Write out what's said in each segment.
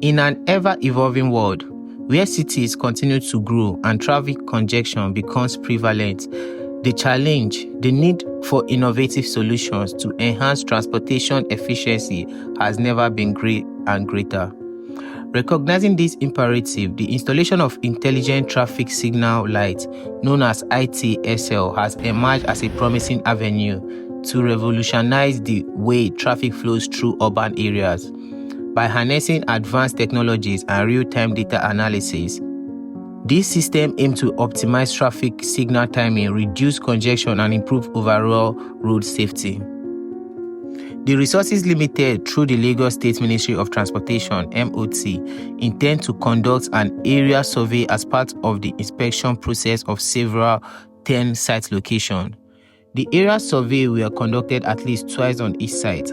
In an ever-evolving world, where cities continue to grow and traffic congestion becomes prevalent, the need for innovative solutions to enhance transportation efficiency has never been greater. Recognizing this imperative, the installation of intelligent traffic signal lights, known as ITSL, has emerged as a promising avenue to revolutionize the way traffic flows through urban areas. By harnessing advanced technologies and real-time data analysis, this system aims to optimize traffic signal timing, reduce congestion, and improve overall road safety. The resources limited through the Lagos State Ministry of Transportation (MOT) intend to conduct an area survey as part of the inspection process of several 10 site locations. The area survey were conducted at least twice on each site.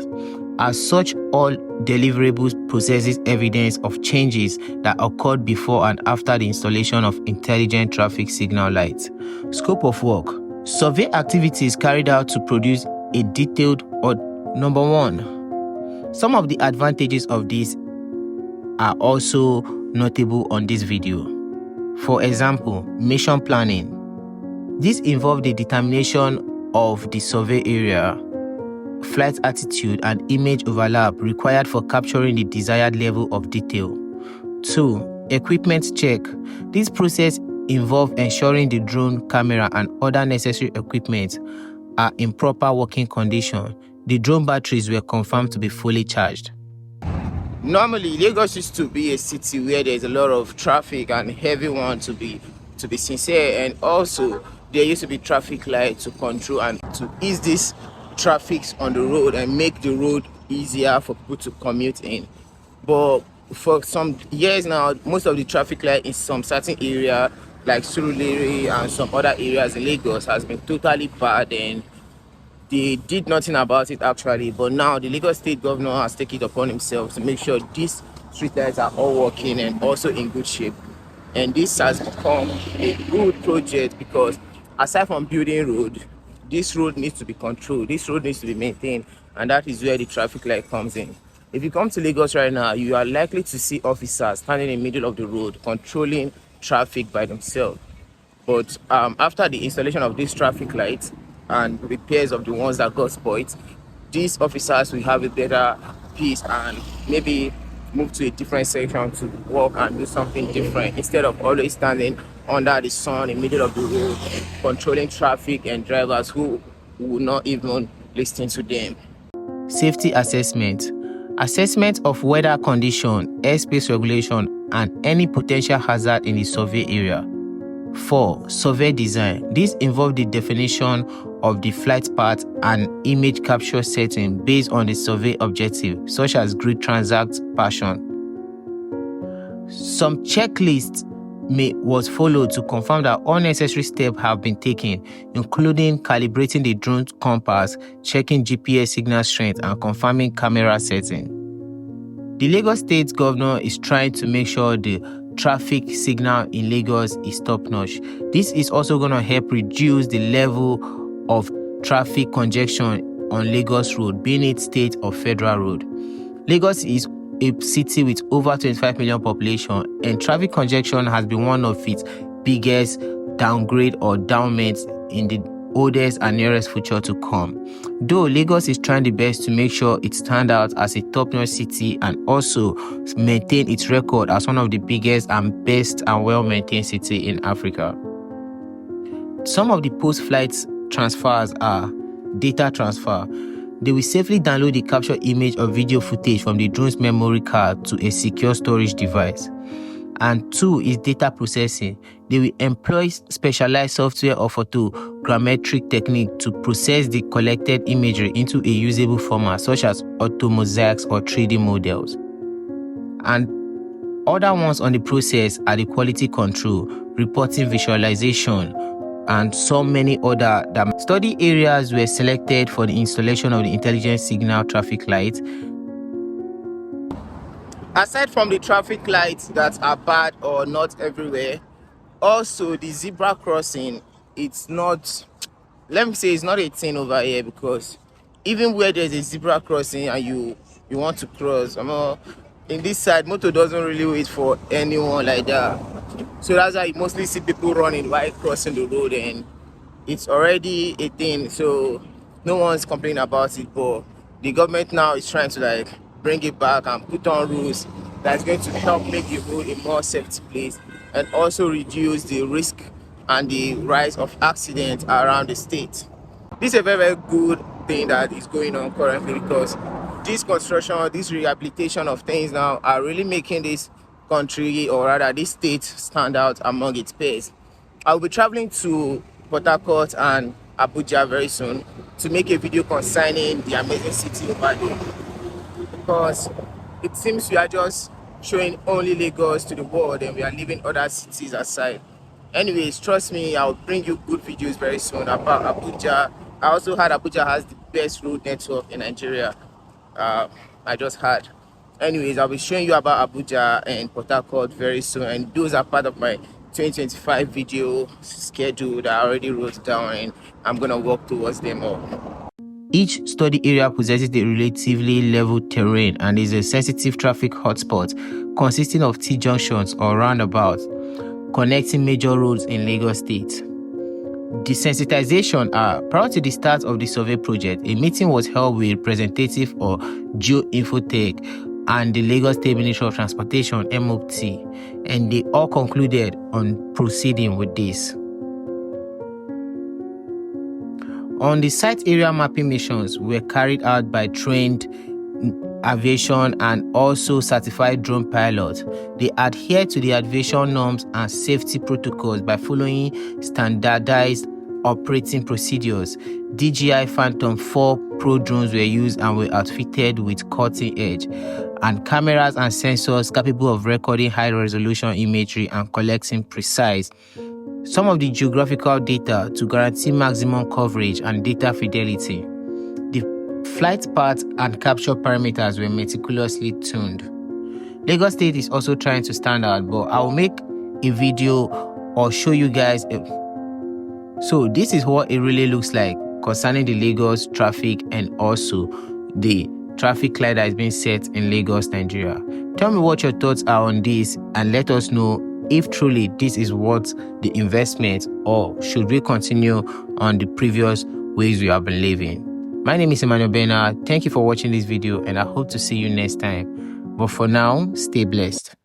As such, all deliverables possesses evidence of changes that occurred before and after the installation of intelligent traffic signal lights. Scope of work: survey activities carried out to produce a detailed or Number 1. Some of the advantages of this are also notable on this video. For example, mission planning. This involves the determination of the survey area, flight altitude, and image overlap required for capturing the desired level of detail. 2. Equipment check. This process involves ensuring the drone, camera, and other necessary equipment are in proper working condition. The drone batteries were confirmed to be fully charged. Normally, Lagos used to be a city where there's a lot of traffic and everyone to be sincere, and also there used to be traffic lights to control and to ease this traffic on the road and make the road easier for people to commute in. But for some years now, most of the traffic light in some certain area like Surulere and some other areas in Lagos has been totally bad, and they did nothing about it actually. But now the Lagos State Governor has taken it upon himself to make sure these street lights are all working and also in good shape. And this has become a good project because aside from building road, this road needs to be controlled, this road needs to be maintained, and that is where the traffic light comes in. If you come to Lagos right now, you are likely to see officers standing in the middle of the road controlling traffic by themselves. But after the installation of these traffic lights and repairs of the ones that got spoiled, these officers will have a better peace and maybe move to a different section to work and do something different instead of always standing under the sun in the middle of the road controlling traffic and drivers who will not even listen to them. Safety assessment. Assessment of weather condition, airspace regulation, and any potential hazard in the survey area. 4. Survey design. This involves the definition of the flight path and image capture setting based on the survey objective, such as grid transact pattern. Some checklists was followed to confirm that all necessary steps have been taken, including calibrating the drone compass, checking GPS signal strength, and confirming camera setting. The Lagos State Governor is trying to make sure the traffic signal in Lagos is top-notch. This is also going to help reduce the level of traffic congestion on Lagos Road, being it state or federal road. Lagos is a city with over 25 million population, and traffic congestion has been one of its biggest downgrade or downments in the oldest and nearest future to come. Though Lagos is trying the best to make sure it stands out as a top-notch city and also maintain its record as one of the biggest and best and well-maintained city in Africa. Some of the post-flight transfers are data transfer. They will safely download the captured image or video footage from the drone's memory card to a secure storage device. And 2 is data processing. They will employ specialized software or photogrammetric technique to process the collected imagery into a usable format, such as automosaics or 3D models. And other ones on the process are the quality control, reporting, visualization, and so many other. Study areas were selected for the installation of the intelligent signal traffic lights. Aside from the traffic lights that are bad or not everywhere, also the zebra crossing, it's not, let me say it's not a thing over here, because even where there's a zebra crossing and you want to cross, in this side, motor doesn't really wait for anyone like that. So that's why you mostly see people running while crossing the road, and it's already a thing. So no one's complaining about it, but the government now is trying to like bring it back and put on rules that's going to help make the road a more safety place and also reduce the risk and the rise of accidents around the state. This is a very, very good thing that is going on currently, because this construction, this rehabilitation of things now are really making this country, or rather this state, stand out among its peers. I'll be traveling to Port Harcourt and Abuja very soon to make a video concerning the amazing city over there, because it seems we are just showing only Lagos to the world and we are leaving other cities aside. Anyways, trust me, I'll bring you good videos very soon about Abuja. I also heard Abuja has the best road network in Nigeria. I just heard. Anyways, I'll be showing you about Abuja and Port Harcourt very soon, and those are part of my 2025 video schedule that I already wrote down, and I'm gonna work towards them all. Each study area possesses a relatively level terrain and is a sensitive traffic hotspot consisting of T-junctions or roundabouts connecting major roads in Lagos State. Desensitization. Prior to the start of the survey project, a meeting was held with representative of Geoinfotech and the Lagos State Ministry of Transportation (MOT), and they all concluded on proceeding with this. On the site, area mapping missions were carried out by trained aviation and also certified drone pilots. They adhere to the aviation norms and safety protocols by following standardized operating procedures. DJI Phantom 4 Pro drones were used and were outfitted with cutting edge and cameras and sensors capable of recording high-resolution imagery and collecting precise some of the geographical data to guarantee maximum coverage and data fidelity. The flight path and capture parameters were meticulously tuned. Lagos State is also trying to stand out, but I will make a video or show you guys. So this is what it really looks like concerning the Lagos traffic and also the traffic light that is being set in Lagos, Nigeria. Tell me what your thoughts are on this and let us know if truly this is worth the investment, or should we continue on the previous ways we have been living. My name is Emmanuel Bena. Thank you for watching this video and I hope to see you next time. But for now, stay blessed.